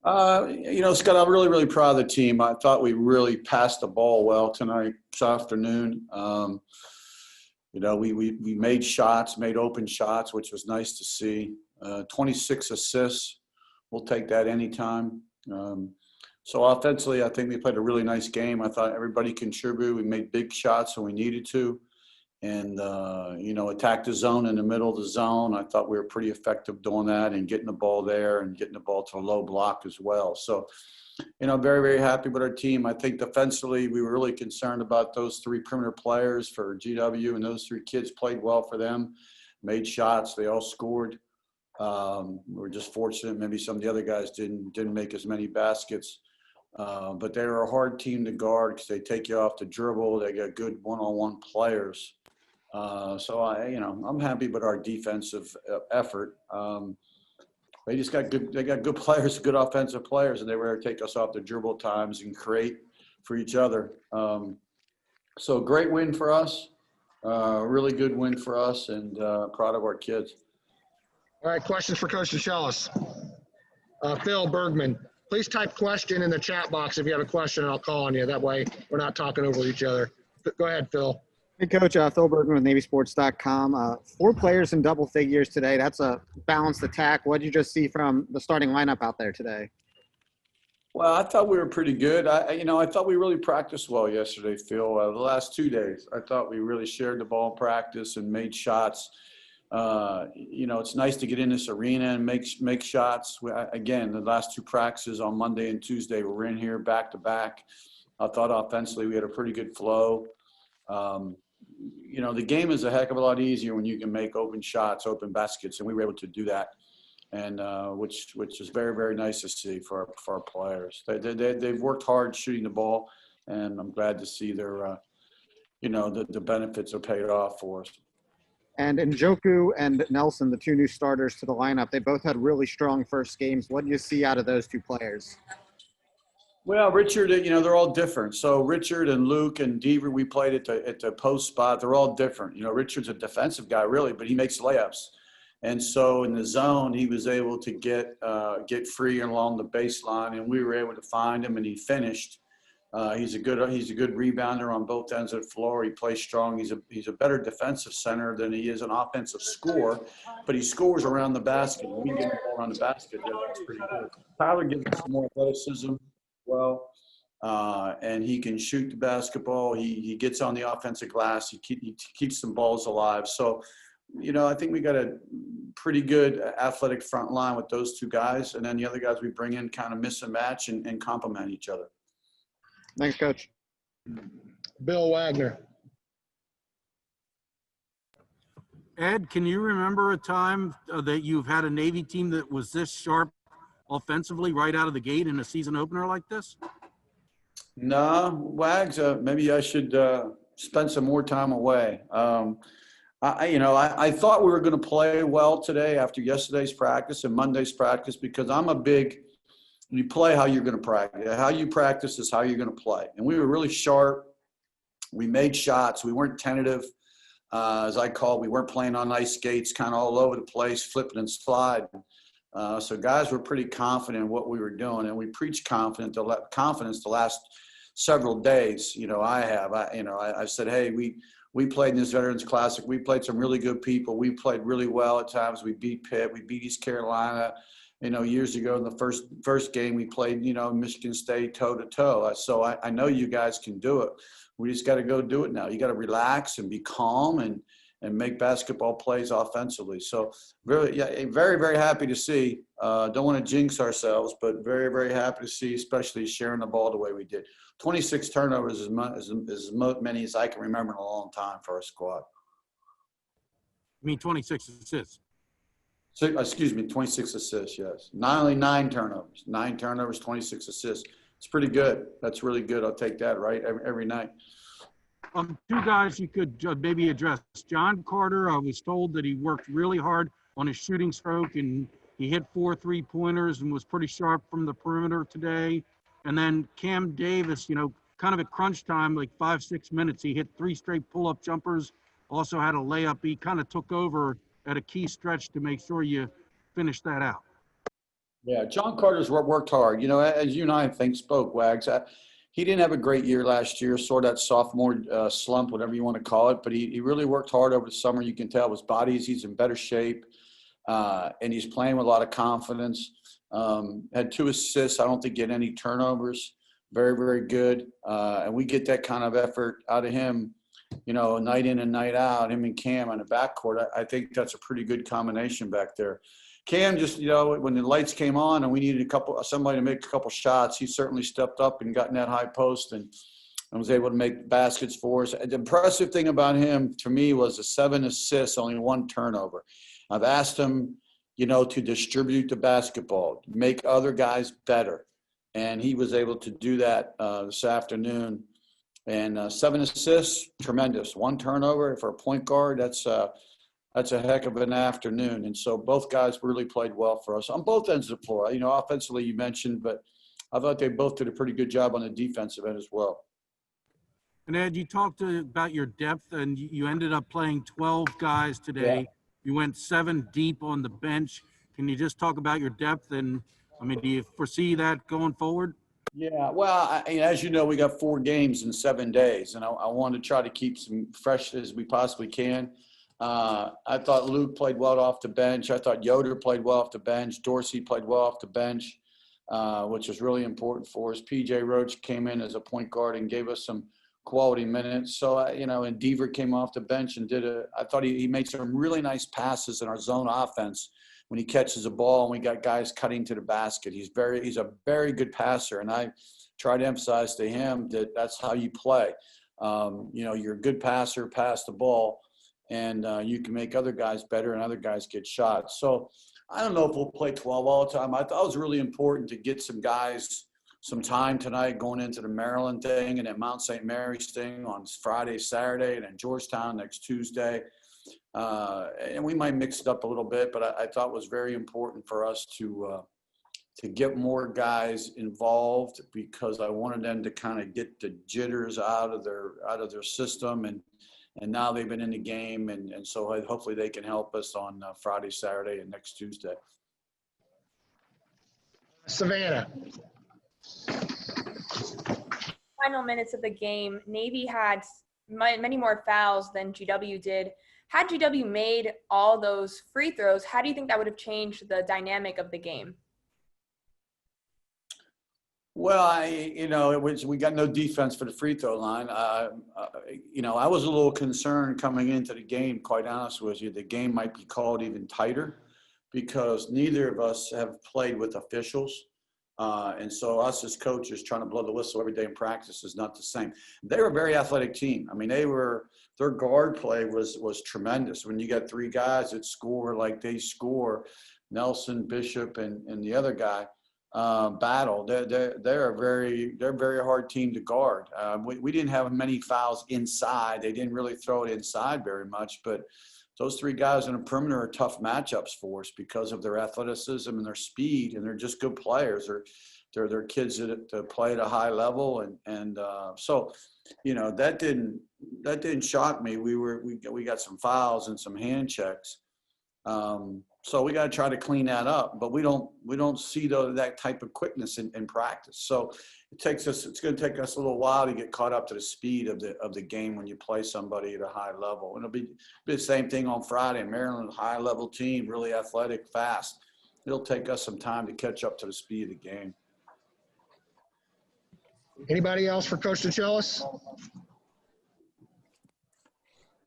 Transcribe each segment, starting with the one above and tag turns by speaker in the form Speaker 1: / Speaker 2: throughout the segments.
Speaker 1: Scott, I'm really, really proud of the team. I thought we really passed the ball well tonight, this afternoon. We made shots, made open shots, which was nice to see. 26 assists. We'll take that anytime. So offensively, I think we played a really nice game. I thought everybody contributed. We made big shots when we needed to. And, attacked the zone in the middle of the zone. I thought we were pretty effective doing that and getting the ball there and getting the ball to a low block as well. So, very, very happy with our team. I think defensively, we were really concerned about those three perimeter players for GW, and those three kids played well for them, made shots. They all scored. We were just fortunate. Maybe some of the other guys didn't make as many baskets. But they're a hard team to guard because they take you off the dribble. They got good one-on-one players. I'm happy with our defensive effort. They just got good. They got good players, good offensive players, and they were able to take us off the dribble times and create for each other. So great win for us. Really good win for us, and proud of our kids.
Speaker 2: All right, questions for Coach DeShellis. Phil Bergman, please type question in the chat box if you have a question, and I'll call on you. That way we're not talking over each other. Go ahead, Phil.
Speaker 3: Hey, Coach. Phil Bergman with NavySports.com. 4 players in double figures today. That's a balanced attack. What did you just see from the starting lineup out there today?
Speaker 1: Well, I thought we were pretty good. I thought we really practiced well yesterday, Phil. The last 2 days, I thought we really shared the ball in practice and made shots. It's nice to get in this arena and make shots. Again, the last 2 practices on Monday and Tuesday, we're in here back to back. I thought offensively we had a pretty good flow. The game is a heck of a lot easier when you can make open shots, open baskets, and we were able to do that, and which is very, very nice to see for our players. They've worked hard shooting the ball, and I'm glad to see their the benefits are paid off for us.
Speaker 3: And Njoku and Nelson, the 2 new starters to the lineup, they both had really strong first games. What do you see out of those 2 players?
Speaker 1: Well, Richard, they're all different. So Richard and Luke and Deaver, we played at the post spot. They're all different. Richard's a defensive guy, really, but he makes layups. And so in the zone, he was able to get free along the baseline, and we were able to find him, and he finished. He's a good rebounder on both ends of the floor. He plays strong. He's a better defensive center than he is an offensive scorer, but he scores around the basket. When we get the ball around the basket, that's pretty good. Tyler gives us more athleticism. Well, and he can shoot the basketball. He gets on the offensive glass. He keeps some balls alive. So, I think we got a pretty good athletic front line with those 2 guys, and then the other guys we bring in kind of miss and match and complement each other.
Speaker 3: Thanks, Coach.
Speaker 2: Bill Wagner.
Speaker 4: Ed, can you remember a time that you've had a Navy team that was this sharp offensively right out of the gate in a season opener like this?
Speaker 1: No, Wags, maybe I should spend some more time away. I thought we were going to play well today after yesterday's practice and Monday's practice, because you play how you're going to practice. How you practice is how you're going to play. And we were really sharp. We made shots. We weren't tentative, as I call it. We weren't playing on ice skates, kind of all over the place, flipping and sliding. So guys were pretty confident in what we were doing, and we preached confidence the last several days. I said, hey, we played in this Veterans Classic. We played some really good people. We played really well at times. We beat Pitt. We beat East Carolina. Years ago in the first game we played, Michigan State toe-to-toe. So I know you guys can do it. We just got to go do it now. You got to relax and be calm and make basketball plays offensively. So very, very happy to see. Don't want to jinx ourselves, but very, very happy to see, especially sharing the ball the way we did. 26 turnovers is as many as I can remember in a long time for our squad.
Speaker 4: You mean 26 assists?
Speaker 1: 26 assists, yes. Not only 9 turnovers. 9 turnovers, 26 assists. It's pretty good. That's really good. I'll take that, right, every night.
Speaker 4: 2 guys you could maybe address. John Carter, I was told that he worked really hard on his shooting stroke, and he hit 4 3-pointers and was pretty sharp from the perimeter today. And then Cam Davis, kind of at crunch time, like 5-6 minutes, he hit 3 straight pull-up jumpers, also had a layup. He kind of took over at a key stretch to make sure you finish that out.
Speaker 1: Yeah, John Carter's worked hard. You know, as you and I think spoke, Wags. He didn't have a great year last year, sort of that sophomore slump, whatever you want to call it. But he really worked hard over the summer. You can tell his body's he's in better shape, and he's playing with a lot of confidence. Had 2 assists. I don't think he had any turnovers. Very, very good. And we get that kind of effort out of him, you know, night in and night out. Him and Cam on the backcourt. I think that's a pretty good combination back there. Cam just, you know, when the lights came on and we needed somebody to make a couple shots, he certainly stepped up and got in that high post and was able to make baskets for us. The impressive thing about him to me was the 7 assists, only 1 turnover. I've asked him, you know, to distribute the basketball, make other guys better. And he was able to do that this afternoon. And 7 assists, tremendous. 1 turnover for a point guard, that's a heck of an afternoon. And so both guys really played well for us on both ends of the floor. You know, offensively you mentioned, but I thought they both did a pretty good job on the defensive end as well.
Speaker 4: And Ed, you talked about your depth, and you ended up playing 12 guys today.
Speaker 1: Yeah.
Speaker 4: You went 7 deep on the bench. Can you just talk about your depth? And, I mean, do you foresee that going forward?
Speaker 1: Yeah, well, as you know, we got 4 games in 7 days, and I want to try to keep some fresh as we possibly can. I thought Luke played well off the bench. I thought Yoder played well off the bench. Dorsey played well off the bench, which was really important for us. P.J. Roach came in as a point guard and gave us some quality minutes. So, you know, and Deaver came off the bench and I thought he made some really nice passes in our zone offense when he catches a ball and we got guys cutting to the basket. He's a very good passer. And I try to emphasize to him that that's how you play. You know, you're a good passer, pass the ball, and you can make other guys better and other guys get shots. So I don't know if we'll play 12 all the time. I thought it was really important to get some guys some time tonight going into the Maryland thing and then Mount St. Mary's thing on Friday, Saturday, and then Georgetown next Tuesday. And we might mix it up a little bit, but I thought it was very important for us to get more guys involved because I wanted them to kind of get the jitters out of their system. And now they've been in the game. And so hopefully they can help us on Friday, Saturday, and next Tuesday.
Speaker 2: Savannah.
Speaker 5: Final minutes of the game, Navy had many more fouls than GW did. Had GW made all those free throws, how do you think that would have changed the dynamic of the game?
Speaker 1: Well, we got no defense for the free throw line. I was a little concerned coming into the game, quite honest with you. The game might be called even tighter because neither of us have played with officials. And so us as coaches trying to blow the whistle every day in practice is not the same. They were a very athletic team. I mean, their guard play was tremendous. When you got 3 guys that score like they score, Nelson, Bishop, and the other guy, battle. They're a very hard team to guard. We didn't have many fouls inside. They didn't really throw it inside very much, but those 3 guys in the perimeter are tough matchups for us because of their athleticism and their speed, and they're just good players. They're kids that play at a high level, and so you know that didn't shock me. We got some fouls and some hand checks. So we got to try to clean that up, but we don't see that type of quickness in practice. So it's going to take us a little while to get caught up to the speed of the game when you play somebody at a high level. And it'll be the same thing on Friday. Maryland, high level team, really athletic, fast. It'll take us some time to catch up to the speed of the game.
Speaker 2: Anybody else for Coach DeChellis?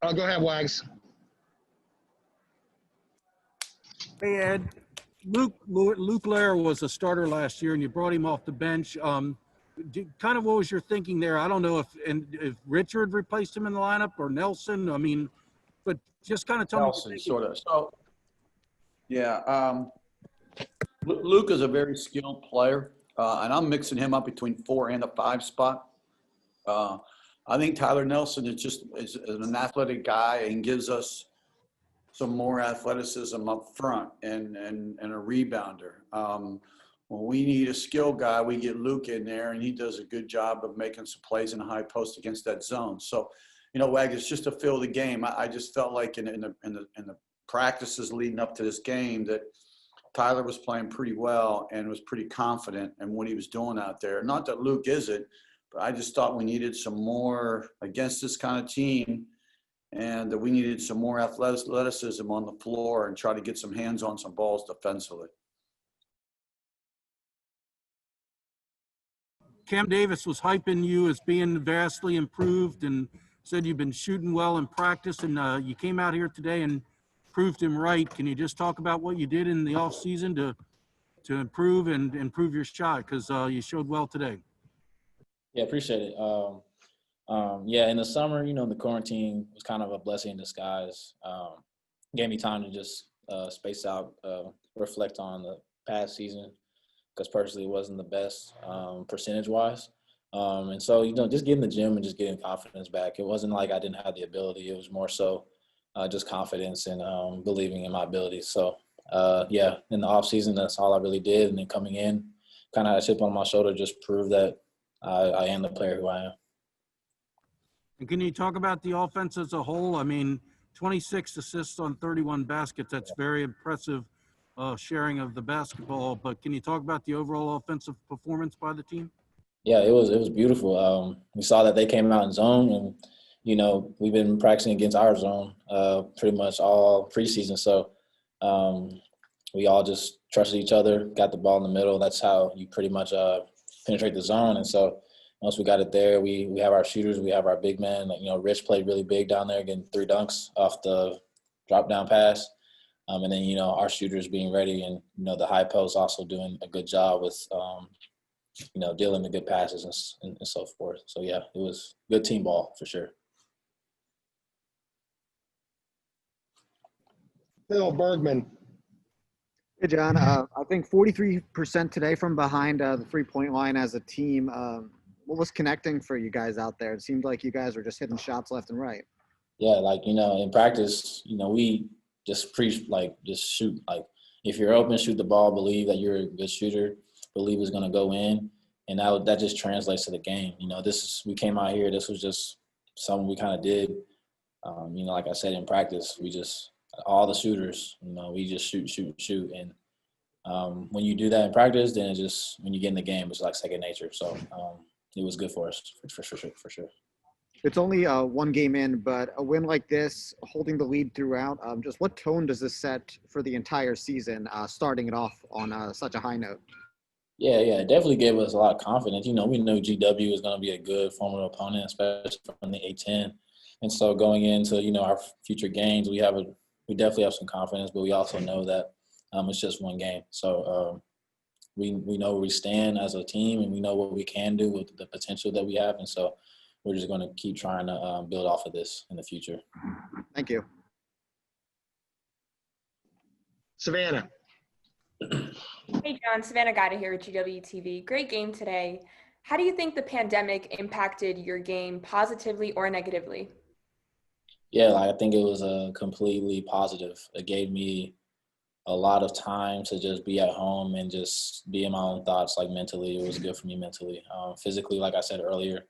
Speaker 2: Oh, go ahead, Wags.
Speaker 4: Hey, Ed, Luke Lair was a starter last year, and you brought him off the bench. Kind of what was your thinking there? I don't know if Richard replaced him in the lineup or Nelson. I mean, but just kind of tell
Speaker 1: Nelson,
Speaker 4: me.
Speaker 1: sort of. So, yeah, Luke is a very skilled player, and I'm mixing him up between 4 and a 5 spot. I think Tyler Nelson is an athletic guy and gives us some more athleticism up front and a rebounder. When we need a skill guy, we get Luke in there, and he does a good job of making some plays in the high post against that zone. So, you know, Wag, it's just to fill the game. I just felt like in the practices leading up to this game that, Tyler was playing pretty well and was pretty confident in what he was doing out there. Not that Luke isn't, but I just thought we needed some more against this kind of team, and that we needed some more athleticism on the floor and try to get some hands on some balls defensively.
Speaker 4: Cam Davis was hyping you as being vastly improved and said you've been shooting well in practice, and you came out here today and proved him right. Can you just talk about what you did in the off season to improve and improve your shot? Because you showed well today.
Speaker 6: Yeah, appreciate it. Yeah, in the summer, the quarantine was kind of a blessing in disguise. Gave me time to just space out, reflect on the past season, because personally it wasn't the best percentage-wise. And so, just getting the gym and just getting confidence back. It wasn't like I didn't have the ability. It was more so just confidence and believing in my abilities. So, yeah, in the off season, that's all I really did. And then coming in, kind of had a chip on my shoulder, just prove that I am the player who I am.
Speaker 4: And can you talk about the offense as a whole? I mean, 26 assists on 31 baskets. That's very impressive sharing of the basketball. But can you talk about the overall offensive performance by the team?
Speaker 6: Yeah, it was beautiful. We saw that they came out in zone, and we've been practicing against our zone pretty much all preseason. So we all just trusted each other, got the ball in the middle. That's how you pretty much penetrate the zone. And so once we got it there, we have our shooters, we have our big men. Rich played really big down there, getting 3 dunks off the drop down pass. And then our shooters being ready, and the high post also doing a good job with dealing the good passes and so forth. So, yeah, it was good team ball for sure.
Speaker 2: Phil Bergman.
Speaker 3: Hey, John. I think 43% today from behind the three-point line as a team. What was connecting for you guys out there? It seemed like you guys were just hitting shots left and right.
Speaker 6: Yeah, in practice, we just preach, just shoot. If you're open, shoot the ball, believe that you're a good shooter, believe it's going to go in, and that just translates to the game. We came out here, this was just something we kind of did. Like I said, in practice, we just all the shooters, we just shoot. And when you do that in practice, then it just, when you get in the game, it's like second nature. So it was good for us, for sure.
Speaker 3: It's only one game in, but a win like this, holding the lead throughout, just what tone does this set for the entire season, starting it off on such a high note?
Speaker 6: Yeah, it definitely gave us a lot of confidence. We know GW is going to be a good formidable opponent, especially from the A-10. And so going into, our future games, we definitely have some confidence, but we also know that it's just one game. So we know where we stand as a team, and we know what we can do with the potential that we have. And so we're just going to keep trying to build off of this in the future.
Speaker 3: Thank you.
Speaker 2: Savannah.
Speaker 5: Hey, John. Savannah Gata here with GWTV. Great game today. How do you think the pandemic impacted your game positively or negatively?
Speaker 6: Yeah, I think it was completely positive. It gave me a lot of time to just be at home and just be in my own thoughts, mentally. It was good for me mentally. Physically, like I said earlier,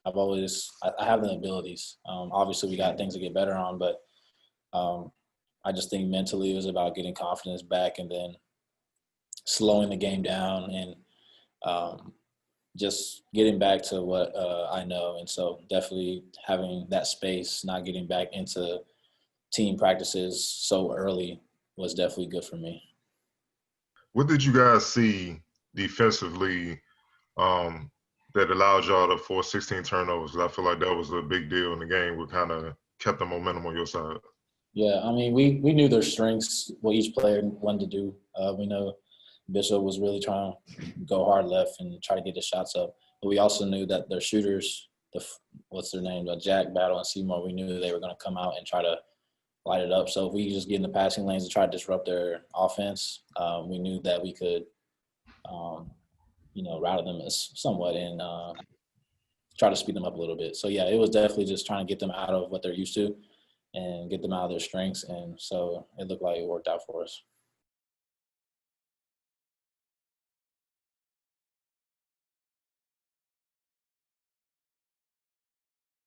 Speaker 6: I have the abilities. Obviously, we got things to get better on, but I just think mentally it was about getting confidence back and then slowing the game down and just getting back to what I know. And so definitely having that space, not getting back into team practices so early was definitely good for me.
Speaker 7: What did you guys see defensively that allowed y'all to force 16 turnovers? 'Cause I feel like that was a big deal in the game. We kind of kept the momentum on your side.
Speaker 6: Yeah, we knew their strengths, what each player wanted to do. We know Bishop was really trying to go hard left and try to get the shots up. But we also knew that their shooters, what's their name, Jack, Battle, and Seymour, we knew they were going to come out and try to light it up. So if we just get in the passing lanes and try to disrupt their offense, we knew that we could, rattle them somewhat and try to speed them up a little bit. So, yeah, it was definitely just trying to get them out of what they're used to and get them out of their strengths. And so it looked like it worked out for us.